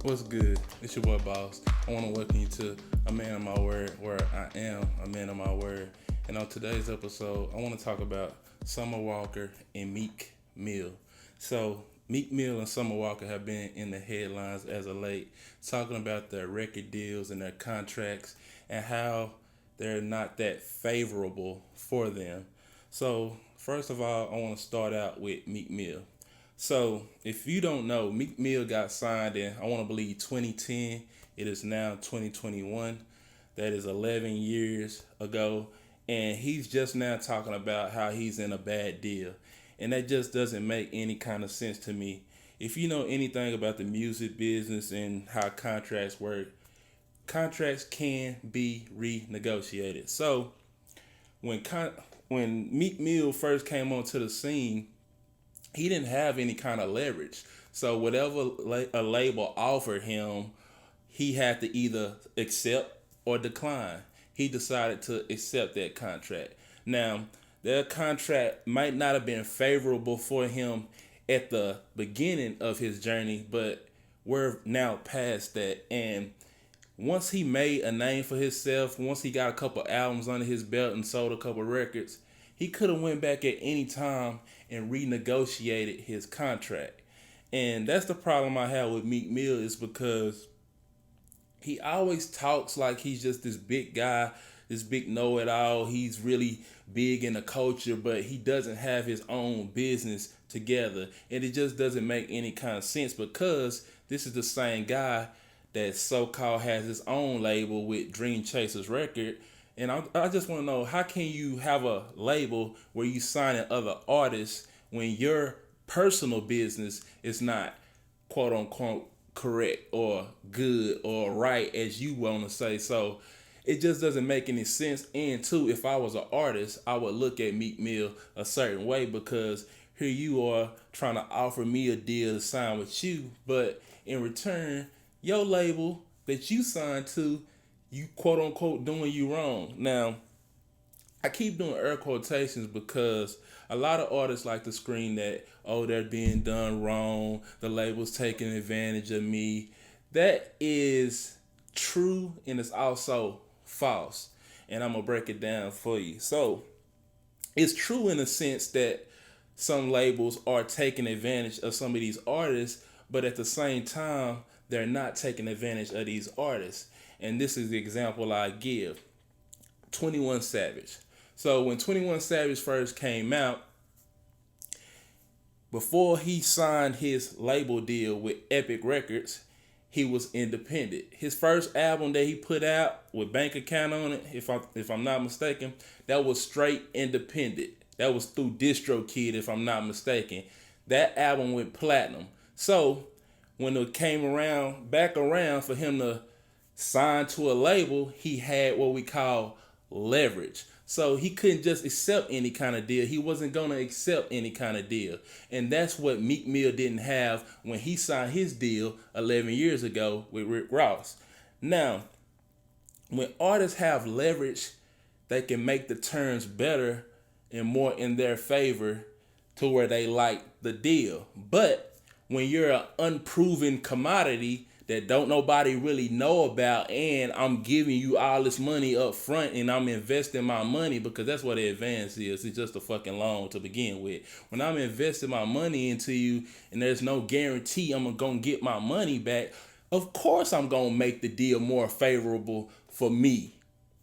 What's good? It's your boy Boss. I want to welcome you to A Man of My Word, where I am a man of my word. And on today's episode, I want to talk about Summer Walker and Meek Mill. So, Meek Mill and Summer Walker have been in the headlines as of late, talking about their record deals and their contracts and how they're not that favorable for them. So, first of all, I want to start out with Meek Mill. So, if you don't know, Meek Mill got signed in, I want to believe 2010. It is now 2021. That is 11 years ago. And he's just now talking about how he's in a bad deal. And that just doesn't make any kind of sense to me. If you know anything about the music business and how contracts work, contracts can be renegotiated. So, when when Meek Mill first came onto the scene, he didn't have any kind of leverage. So whatever a label offered him, he had to either accept or decline. He decided to accept that contract. Now, that contract might not have been favorable for him at the beginning of his journey, but we're now past that. And once he made a name for himself, once he got a couple albums under his belt and sold a couple records, he could have went back at any time and renegotiated his contract. And that's the problem I have with Meek Mill, is because he always talks like he's just this big guy, this big know-it-all. He's really big in the culture, but he doesn't have his own business together. And it just doesn't make any kind of sense, because this is the same guy that so-called has his own label with Dream Chasers record. And I just want to know, how can you have a label where you signing other artists when your personal business is not quote unquote correct or good or right as you want to say? So it just doesn't make any sense. And two, if I was an artist, I would look at Meek Mill a certain way, because here you are trying to offer me a deal to sign with you, but in return, your label that you signed to, you quote unquote doing you wrong. Now, I keep doing air quotations because a lot of artists like to scream that, oh, they're being done wrong, the label's taking advantage of me. That is true, and it's also false. And I'm going to break it down for you. So, it's true in the sense that some labels are taking advantage of some of these artists, but at the same time, they're not taking advantage of these artists. And this is the example I give. 21 Savage. So when 21 Savage first came out, before he signed his label deal with Epic Records, he was independent. His first album that he put out with Bank Account on it, if I'm not mistaken, that was straight independent. That was through DistroKid, if I'm not mistaken. That album went platinum. So when it came back around for him to sign to a label, he had what we call leverage. So he couldn't just accept any kind of deal. He wasn't going to accept any kind of deal. And that's what Meek Mill didn't have when he signed his deal 11 years ago with Rick Ross. Now, when artists have leverage, they can make the terms better and more in their favor to where they like the deal. But when you're an unproven commodity that don't nobody really know about, and I'm giving you all this money up front and I'm investing my money, because that's what the advance is. It's just a fucking loan to begin with. When I'm investing my money into you and there's no guarantee I'm gonna get my money back, of course I'm gonna make the deal more favorable for me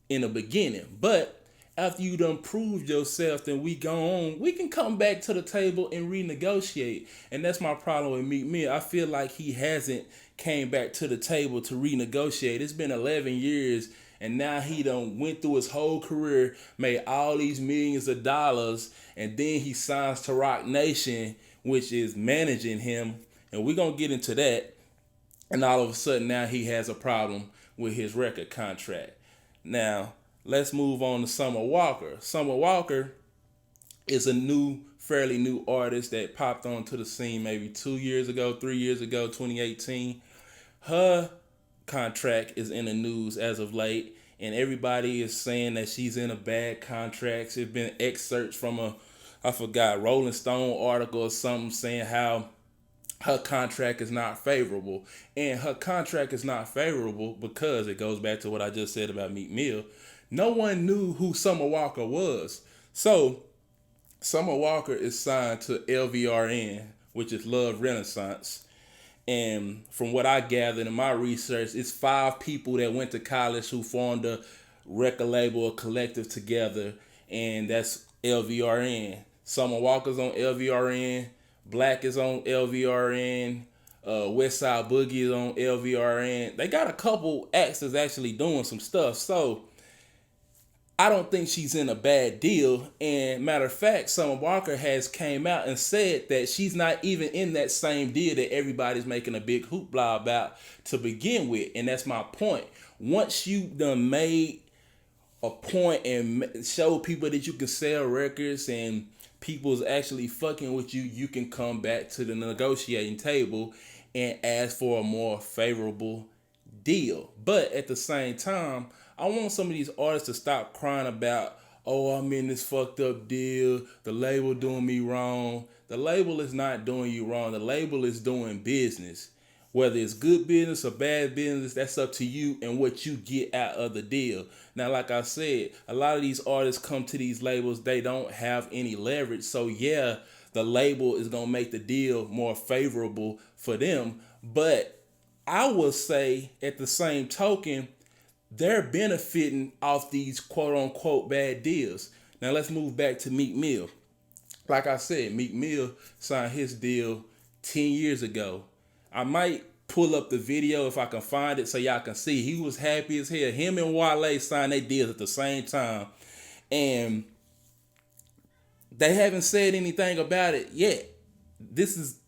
in the beginning. But after you done proved yourself, then we go on. We can come back to the table and renegotiate. And that's my problem with Meek Mill. I feel like he hasn't came back to the table to renegotiate. It's been 11 years, and now he done went through his whole career, made all these millions of dollars, and then he signs to Rock Nation, which is managing him. And we're going to get into that. And all of a sudden now he has a problem with his record contract. Now, let's move on to Summer Walker. Summer Walker is a fairly new artist that popped onto the scene maybe 2 years ago, 3 years ago, 2018. Her contract is in the news as of late, and everybody is saying that she's in a bad contract. There's been excerpts from I forgot, Rolling Stone article or something saying how her contract is not favorable. And her contract is not favorable because it goes back to what I just said about Meek Mill. No one knew who Summer Walker was. So Summer Walker is signed to LVRN, which is Love Renaissance. And from what I gathered in my research, it's 5 people that went to college who formed a record label or collective together, and that's LVRN. Summer Walker's on LVRN, Black is on LVRN, Westside Boogie is on LVRN. They got a couple acts that's actually doing some stuff. So I don't think she's in a bad deal. And matter of fact, Summer Walker has came out and said that she's not even in that same deal that everybody's making a big hoopla about to begin with. And that's my point. Once you done made a point and show people that you can sell records and people's actually fucking with you, you can come back to the negotiating table and ask for a more favorable deal. But at the same time, I want some of these artists to stop crying about, oh, I'm in this fucked up deal, the label doing me wrong. The label is not doing you wrong. The label is doing business. Whether it's good business or bad business, that's up to you and what you get out of the deal. Now, like I said, a lot of these artists come to these labels, they don't have any leverage. So yeah, the label is going to make the deal more favorable for them. But I will say at the same token, they're benefiting off these quote unquote bad deals. Now let's move back to Meek Mill. Like I said, Meek Mill signed his deal 10 years ago. I might pull up the video if I can find it so y'all can see. He was happy as hell. Him and Wale signed their deals at the same time. And they haven't said anything about it yet. This is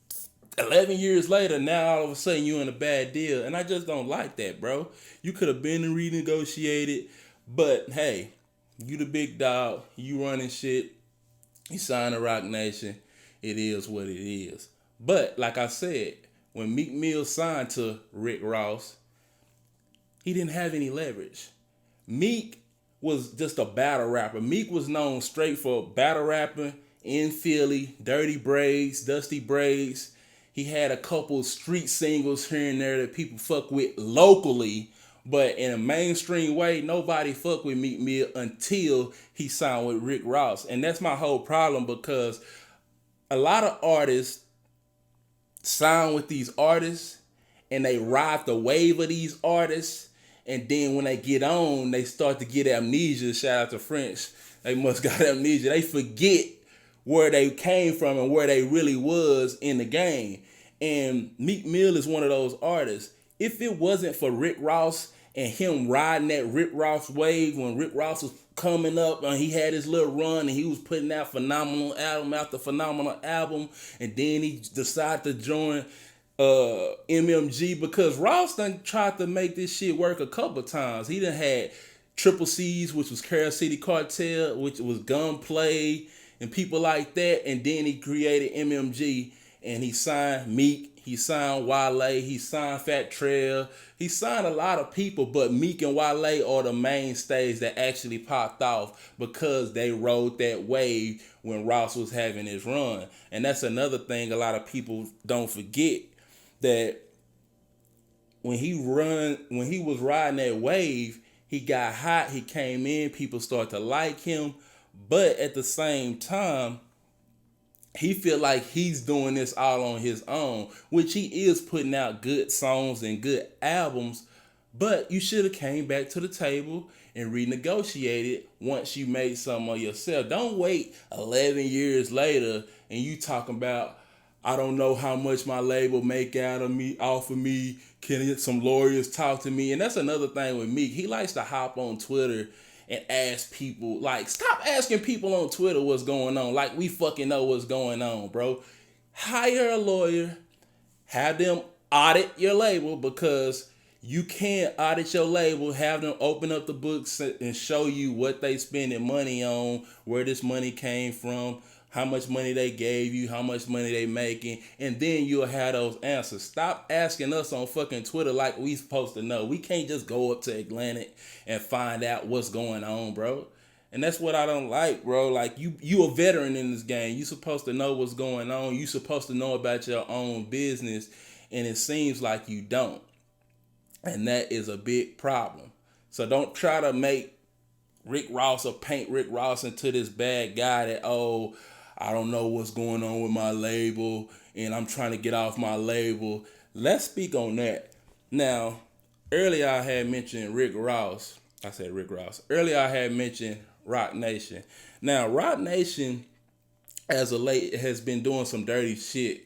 11 years later, now all of a sudden you in a bad deal. And I just don't like that, bro. You could have been and renegotiated. But hey, you the big dog. You running shit. You signed a Rock Nation. It is what it is. But like I said, when Meek Mill signed to Rick Ross, he didn't have any leverage. Meek was just a battle rapper. Meek was known straight for battle rapping in Philly, Dirty Braids, Dusty Braids. He had a couple street singles here and there that people fuck with locally, but in a mainstream way, nobody fuck with Meek Mill until he signed with Rick Ross. And that's my whole problem, because a lot of artists sign with these artists and they ride the wave of these artists, and then when they get on, they start to get amnesia. Shout out to French. They must got amnesia. They forget where they came from and where they really was in the game. And Meek Mill is one of those artists. If it wasn't for Rick Ross and him riding that Rick Ross wave when Rick Ross was coming up and he had his little run and he was putting out phenomenal album after phenomenal album, and then he decided to join MMG because Ross done tried to make this shit work a couple times. He done had Triple C's, which was Carol City Cartel, which was Gunplay, and people like that. And then he created MMG, and he signed Meek, he signed Wale, he signed Fat Trail, he signed a lot of people, but Meek and Wale are the mainstays that actually popped off because they rode that wave when Ross was having his run. And that's another thing a lot of people don't forget, that when he was riding that wave, he got hot, he came in, people start to like him, but at the same time, he feel like he's doing this all on his own, which he is putting out good songs and good albums, but you should have came back to the table and renegotiated once you made something of yourself. Don't wait 11 years later and you talking about, I don't know how much my label make out of me, off of me. Can some lawyers talk to me? And that's another thing with Meek. He likes to hop on Twitter and ask people, like, stop asking people on Twitter what's going on. Like, we fucking know what's going on, bro. Hire a lawyer, have them audit your label, because you can't audit your label, have them open up the books and show you what they spending money on, where this money came from, how much money they gave you, how much money they making, and then you'll have those answers. Stop asking us on fucking Twitter like we supposed to know. We can't just go up to Atlantic and find out what's going on, bro. And that's what I don't like, bro. Like you a veteran in this game. You supposed to know what's going on. You supposed to know about your own business. And it seems like you don't. And that is a big problem. So don't try to make Rick Ross or paint Rick Ross into this bad guy that, oh, I don't know what's going on with my label and I'm trying to get off my label. Let's speak on that. Now, earlier I had mentioned Rick Ross. I said Rick Ross. Earlier I had mentioned Rock Nation. Now, Rock Nation, as of late, has been doing some dirty shit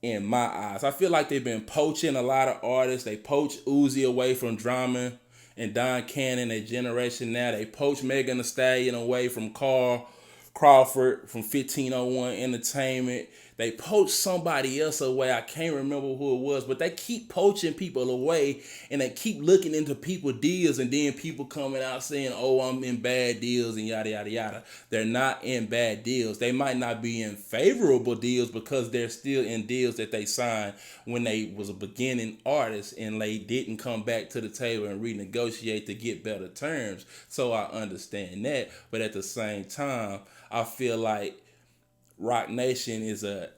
in my eyes. I feel like they've been poaching a lot of artists. They poached Uzi away from Drama and Don Cannon, their generation now. They poached Megan Thee Stallion away from Carl Crawford from 1501 Entertainment. They poached somebody else away. I can't remember who it was, but they keep poaching people away and they keep looking into people's deals, and then people coming out saying, oh, I'm in bad deals and yada, yada, yada. They're not in bad deals. They might not be in favorable deals because they're still in deals that they signed when they was a beginning artist and they didn't come back to the table and renegotiate to get better terms. So I understand that. But at the same time, I feel like Rock Nation is a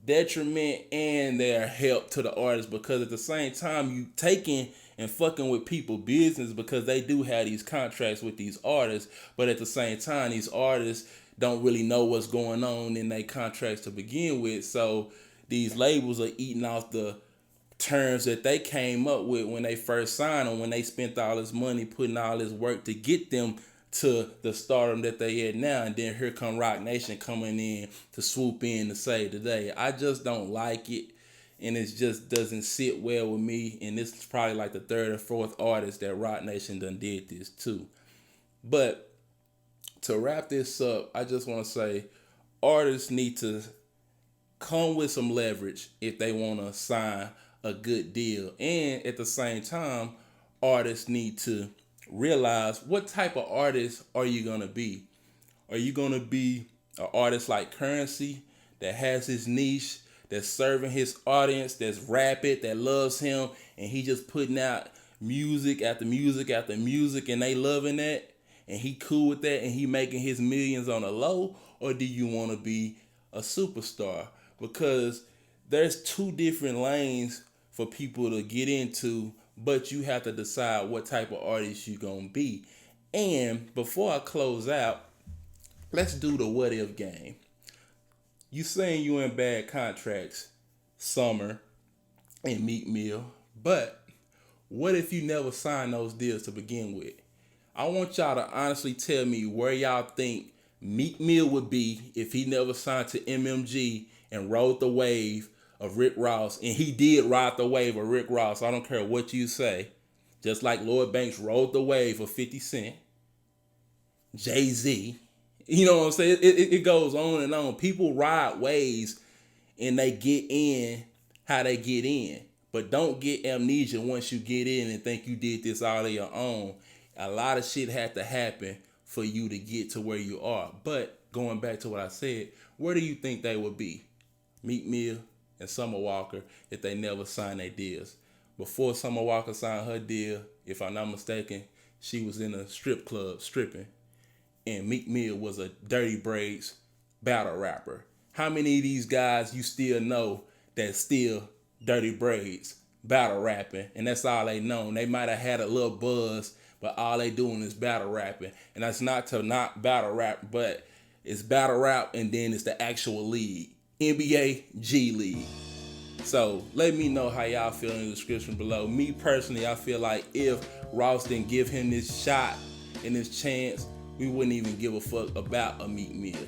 detriment and their help to the artists, because at the same time you taking and fucking with people's business because they do have these contracts with these artists, but at the same time these artists don't really know what's going on in their contracts to begin with. So these labels are eating off the terms that they came up with when they first signed them, when they spent all this money putting all this work to get them to the stardom that they had now, and then here come Rock Nation coming in to swoop in to save the day. I just don't like it, and it just doesn't sit well with me, and this is probably like the third or fourth artist that Rock Nation done did this to. But to wrap this up, I just want to say artists need to come with some leverage if they want to sign a good deal, and at the same time, artists need to realize what type of artist are you gonna be. Are you gonna be an artist like Currency that has his niche, that's serving his audience, that's rapid, that loves him, and he just putting out music after music after music and they loving that and he cool with that and he making his millions on a low? Or do you want to be a superstar? Because there's two different lanes for people to get into, but you have to decide what type of artist you're going to be. And before I close out, let's do the what if game. You saying you in bad contracts, Summer and Meek Mill, but what if you never signed those deals to begin with? I want y'all to honestly tell me where y'all think Meek Mill would be if he never signed to MMG and rode the wave of Rick Ross. And he did ride the wave of Rick Ross. I don't care what you say. Just like Lloyd Banks rode the wave of 50 Cent, Jay-Z. You know what I'm saying? It goes on and on. People ride waves and they get in how they get in. But don't get amnesia once you get in and think you did this all on your own. A lot of shit had to happen for you to get to where you are. But going back to what I said, where do you think they would be? Meek Mill and Summer Walker if they never signed their deals. Before Summer Walker signed her deal, if I'm not mistaken, she was in a strip club stripping. And Meek Mill was a Dirty Braids battle rapper. How many of these guys you still know that still Dirty Braids battle rapping? And that's all they know. They might have had a little buzz, but all they doing is battle rapping. And that's not to not battle rap, but it's battle rap and then it's the actual league. NBA G League. So let me know how y'all feel in the description below. Me personally, I feel like if Ross didn't give him this shot and this chance, we wouldn't even give a fuck about a Meek Mill.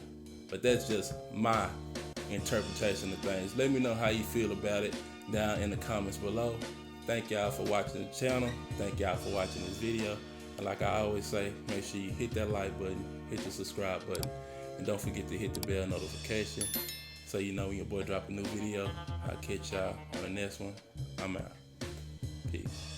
But that's just my interpretation of things. Let me know how you feel about it down in the comments below. Thank y'all for watching the channel. Thank y'all for watching this video. And like I always say, make sure you hit that like button, hit the subscribe button, and don't forget to hit the bell notification so you know when your boy drop a new video. I'll catch y'all on the next one. I'm out. Peace.